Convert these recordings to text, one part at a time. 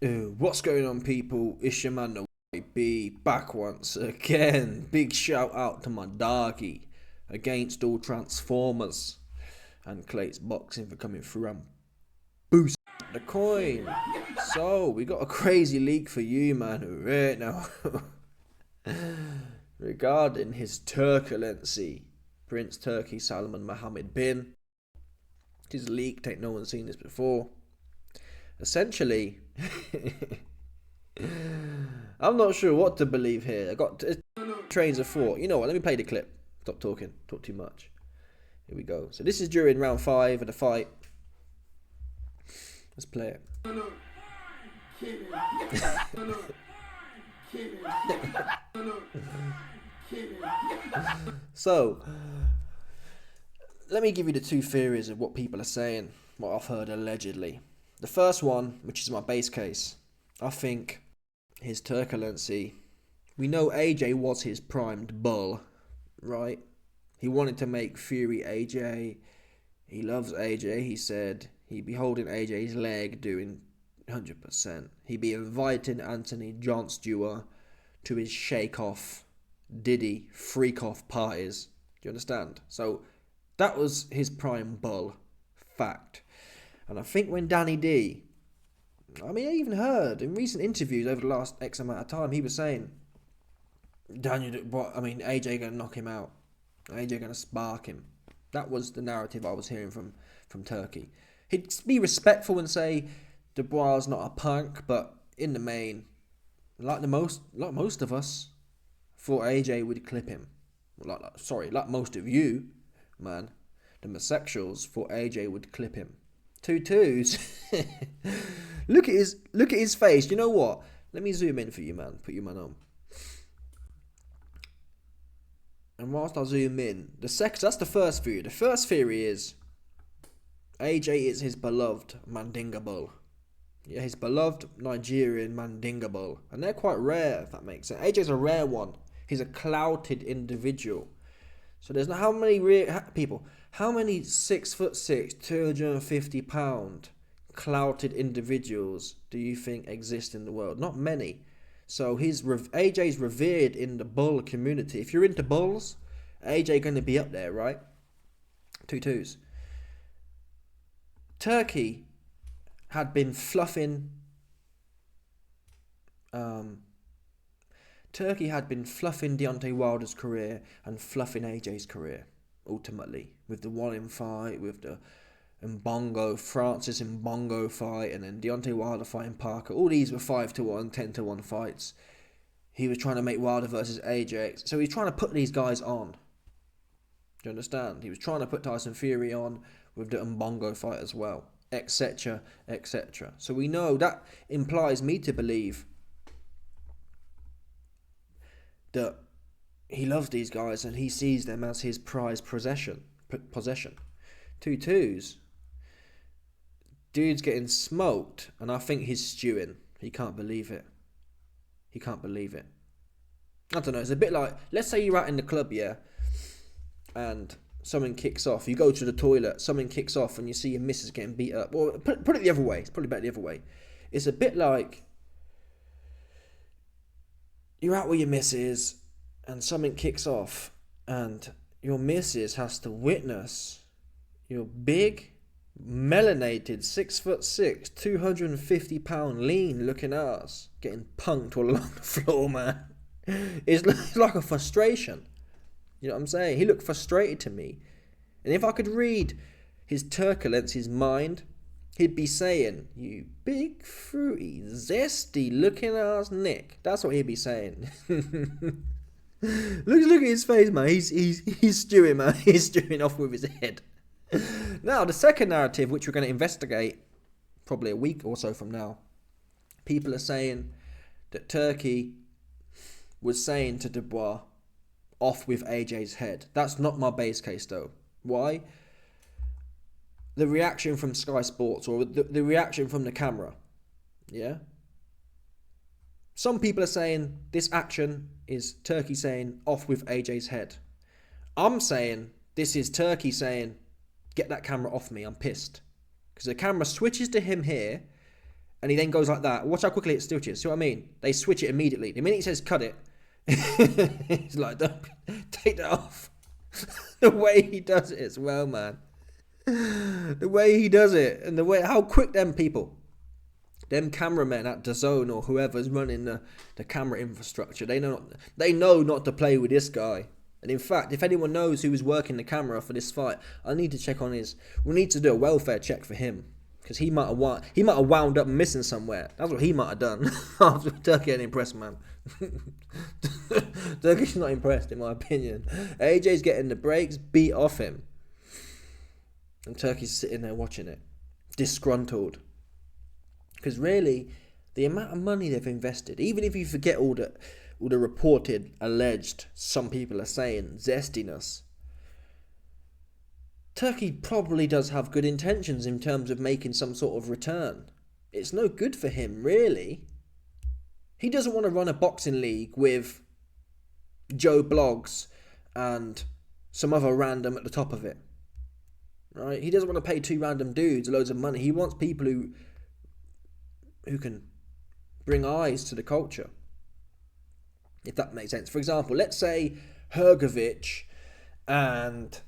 What's going on, people? It's your man, the YB, back once again. Big shout out to my doggy against all Transformers and Clates Boxing for coming through and boost the coin. So, we got a crazy leak for you, man, right now. Regarding his turbulency, Prince Turki Salman Mohammed bin. His leaked, ain't no one seen this before. Essentially, I'm not sure what to believe here. I got trains of thought. You know what? Let me play the clip. Stop talking. Talk too much. Here we go. So this is during round 5 of the fight. Let's play it. So, let me give you the two theories of what people are saying, what I've heard allegedly. The first one, which is my base case, I think his turbulency. We know AJ was his primed bull, right? He wanted to make Fury AJ. He loves AJ. He said he'd be holding AJ's leg doing 100%. He'd be inviting Anthony John Stewart to his shake-off, Diddy, freak-off parties. Do you understand? So that was his prime bull. Fact. And I think when Danny D, I even heard in recent interviews over the last X amount of time, he was saying, AJ gonna knock him out. AJ gonna spark him. That was the narrative I was hearing from Turkey. He'd be respectful and say Dubois not a punk, but in the main, like most of us, thought AJ would clip him. Like most of you, man, the homosexuals thought AJ would clip him. 2 twos. Look at his face. You know what? Let me zoom in for you, man. Put you man on. And whilst I zoom in, that's the first theory. The first theory is AJ is his beloved Mandinga bull. Yeah, his beloved Nigerian Mandinga bull. And they're quite rare, if that makes sense. AJ's a rare one. He's a clouted individual. So there's not how many people, how many 6'6", 250 pound clouted individuals do you think exist in the world? Not many. So AJ's revered in the bull community. If you're into bulls, AJ going to be up there, right? 2 twos. Turkey had been fluffing Deontay Wilder's career and fluffing AJ's career, ultimately, with the Wallin fight, with the Francis Mbongo fight, and then Deontay Wilder fighting Parker. All these were 5-1, 10-1 fights. He was trying to make Wilder versus AJ. So he's trying to put these guys on. Do you understand? He was trying to put Tyson Fury on with the Mbongo fight as well, etc., etc. So we know that implies me to believe that he loves these guys and he sees them as his prized possession. 2 twos. Dude's getting smoked, and I think he's stewing. He can't believe it. I don't know, it's a bit like, let's say you're out in the club, yeah, and something kicks off. You go to the toilet, something kicks off, and you see your missus getting beat up. Or put it the other way. It's probably better the other way. It's a bit like you're out with your missus, and something kicks off, and your missus has to witness your big, melanated, 6'6", 250 pound lean looking ass getting punked all along the floor, man. It's like a frustration. You know what I'm saying? He looked frustrated to me. And if I could read his turbulence, his mind, he'd be saying, "You big, fruity, zesty looking ass Nick." That's what he'd be saying. Look at his face, man. He's stewing, man. He's stewing off with his head. Now, the second narrative, which we're going to investigate probably a week or so from now, people are saying that Turkey was saying to Dubois, "Off with AJ's head." That's not my base case, though. Why? The reaction from Sky Sports, or the reaction from the camera, yeah? Some people are saying this action is Turkey saying, "Off with AJ's head." I'm saying this is Turkey saying, "Get that camera off me, I'm pissed." Because the camera switches to him here, and he then goes like that. Watch how quickly it switches. See what I mean? They switch it immediately. The minute he says cut it, he's like, don't take that off. The way he does it as well, man. The way he does it, and the way how quick them cameramen at DAZN or whoever's running the camera infrastructure, they know not to play with this guy. And in fact, if anyone knows who was working the camera for this fight, I need to check on we need to do a welfare check for him, because he might have wound up missing somewhere. That's what he might have done. After Turkey ain't impressed, man. Turkey's not impressed, in my opinion. AJ's getting the brakes beat off him, and Turkey's sitting there watching it, disgruntled. Because really, the amount of money they've invested, even if you forget all the reported, alleged, some people are saying, zestiness, Turkey probably does have good intentions in terms of making some sort of return. It's no good for him, really. He doesn't want to run a boxing league with Joe Bloggs and some other random at the top of it. Right? He doesn't want to pay two random dudes loads of money. He wants people who can bring eyes to the culture, if that makes sense. For example, let's say Hrgović and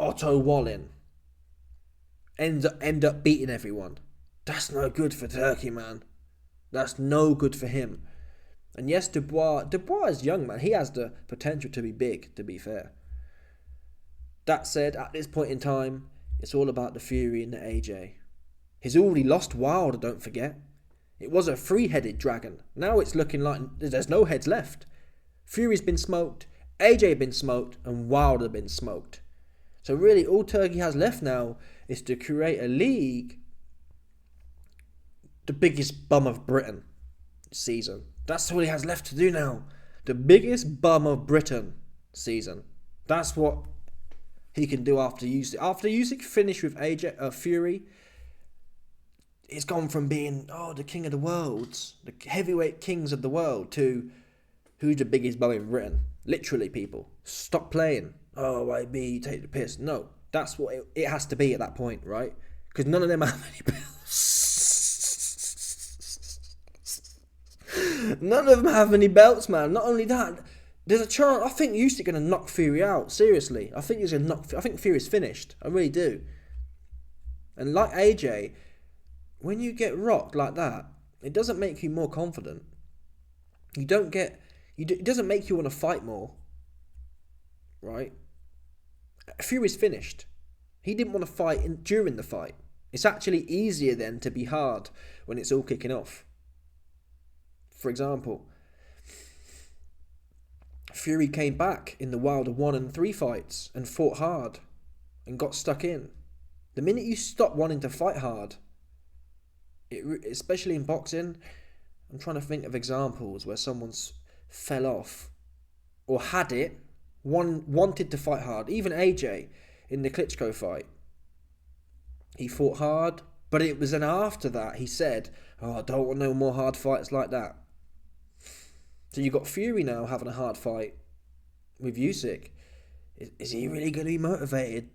Otto Wallin end up beating everyone. That's no good for Turkey, man. That's no good for him. And yes, Dubois is young, man. He has the potential to be big, to be fair. That said, at this point in time, it's all about the Fury and the AJ. He's already lost Wilder, don't forget. It was a three-headed dragon. Now it's looking like there's no heads left. Fury's been smoked, AJ been smoked, and Wilder been smoked. So really, all Turkey has left now is to create a league, the biggest bum of Britain season. That's all he has left to do now. The biggest bum of Britain season. That's what he can do after Usyk. After Usyk finished with Fury, it's gone from being the king of the worlds, the heavyweight kings of the world, to who's the biggest bum in Britain. Literally, people, stop playing. Oh, YB, take the piss. No, that's what it has to be at that point, right? Because none of them have any belts. None of them have any belts, man. Not only that, there's a chance. I think Usyk going to knock Fury out. Seriously, I think I think Fury's finished. I really do. And like AJ, when you get rocked like that, it doesn't make you more confident. It doesn't make you want to fight more. Right? Fury's finished. He didn't want to fight during the fight. It's actually easier then to be hard when it's all kicking off. For example, Fury came back in the Wilder 1 and 3 fights and fought hard and got stuck in. The minute you stop wanting to fight hard, especially in boxing, I'm trying to think of examples where someone's fell off or had it, wanted to fight hard. Even AJ in the Klitschko fight, he fought hard, but it was then after that he said, I don't want no more hard fights like that. So you got Fury now having a hard fight with Usyk. Is he really going to be motivated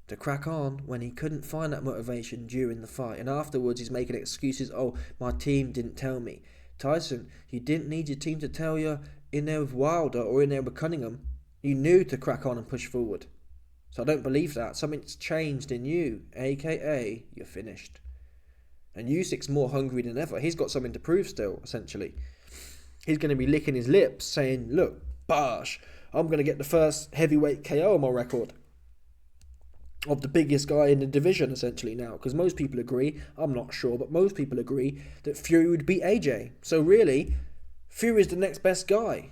to crack on when he couldn't find that motivation during the fight? And afterwards he's making excuses. Oh, my team didn't tell me. Tyson, you didn't need your team to tell you in there with Wilder or in there with Cunningham. You knew to crack on and push forward. So I don't believe that. Something's changed in you, aka you're finished. And Usyk's more hungry than ever. He's got something to prove still, essentially. He's going to be licking his lips saying, look, Bosh, I'm going to get the first heavyweight KO on my record of the biggest guy in the division, essentially, now. Because most people agree, I'm not sure, but most people agree that Fury would beat AJ. So really, Fury is the next best guy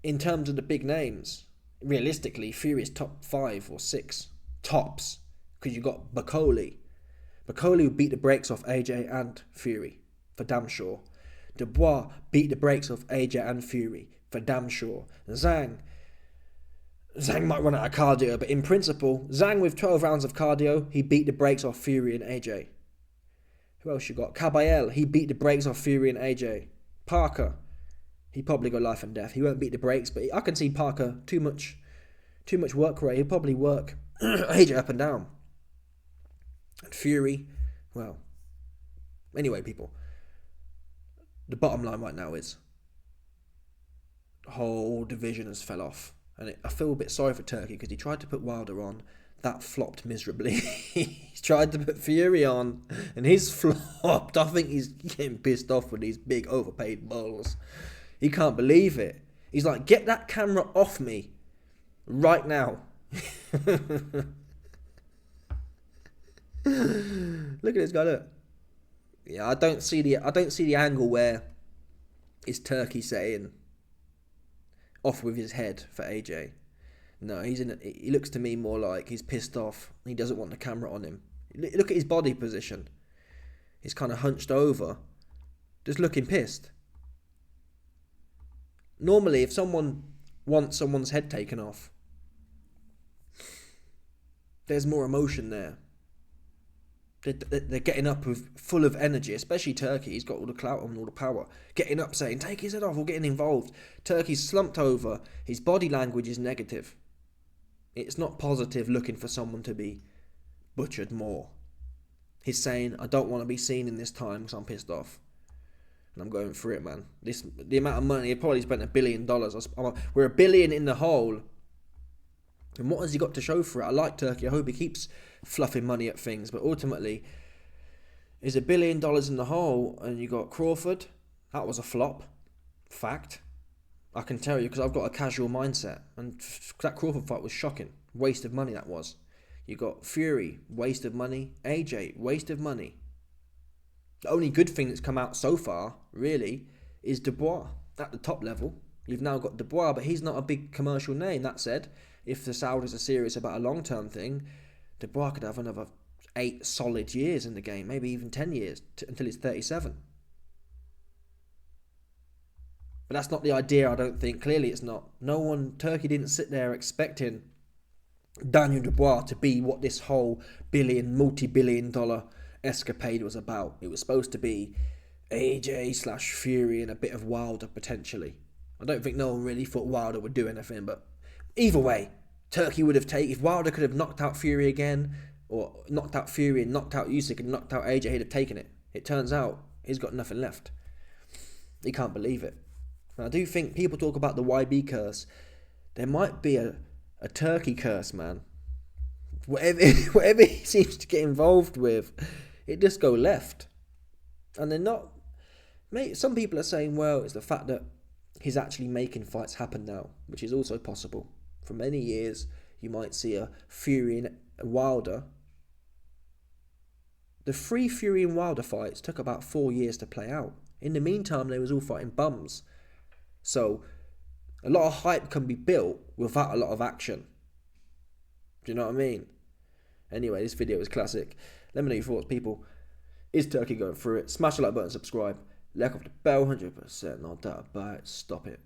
in terms of the big names. Realistically, Fury is top 5 or 6 tops. Because you got Bakoli. Bakoli would beat the brakes off AJ and Fury, for damn sure. Dubois beat the brakes off AJ and Fury, for damn sure. Zhang might run out of cardio, but in principle, Zhang with 12 rounds of cardio, he beat the brakes off Fury and AJ. Who else you got? Caballel, he beat the brakes off Fury and AJ. Parker, he probably got life and death. He won't beat the brakes, but I can see Parker too much work rate. He'll probably work AJ up and down. And Fury, well, anyway, people, the bottom line right now is the whole division has fell off. And I feel a bit sorry for Turkey because he tried to put Wilder on. That flopped miserably. He's tried to put Fury on and his flopped. I think he's getting pissed off with these big overpaid bulls. He can't believe it. He's like, get that camera off me right now. Look at this guy, look. Yeah, I don't see the angle where is Turkey saying off with his head for AJ. No, he looks to me more like he's pissed off. He doesn't want the camera on him. Look at his body position. He's kind of hunched over, just looking pissed. Normally, if someone wants someone's head taken off, there's more emotion there. They're getting up with full of energy, especially Turkey. He's got all the clout and all the power. Getting up saying, take his head off or getting involved. Turkey's slumped over. His body language is negative. It's not positive looking for someone to be butchered more. He's saying, I don't want to be seen in this time because I'm pissed off. And I'm going for it, man. The amount of money, he probably spent $1 billion. We're $1 billion in the hole. And what has he got to show for it? I like Turkey. I hope he keeps fluffing money at things. But ultimately, is $1 billion in the hole and you got Crawford? That was a flop. Fact. I can tell you because I've got a casual mindset. And that Crawford fight was shocking. Waste of money that was. You got Fury, waste of money. AJ, waste of money. The only good thing that's come out so far, really, is Dubois at the top level. You've now got Dubois, but he's not a big commercial name. That said, if the Saudis are serious about a long-term thing, Dubois could have another 8 solid years in the game, maybe even 10 years until he's 37. But that's not the idea, I don't think. Clearly it's not. Turkey didn't sit there expecting Daniel Dubois to be what this whole multi-billion dollar escapade was about. It was supposed to be AJ/Fury and a bit of Wilder potentially. I don't think no one really thought Wilder would do anything, but either way, Turkey would have taken, if Wilder could have knocked out Fury again, or knocked out Fury and knocked out Usyk and knocked out AJ, he'd have taken it. It turns out he's got nothing left. He can't believe it. And I do think people talk about the YB curse. There might be a Turkey curse, man. Whatever he seems to get involved with, it just go left. And they're not... Some people are saying, well, it's the fact that he's actually making fights happen now, which is also possible. For many years, you might see a Fury and a Wilder. The 3 Fury and Wilder fights took about 4 years to play out. In the meantime, they was all fighting bums. So, a lot of hype can be built without a lot of action. Do you know what I mean? Anyway, this video is classic. Let me know your thoughts, people. Is Turkey going through it? Smash the like button, subscribe. Like off the bell, 100%. Not doubt about it. Stop it.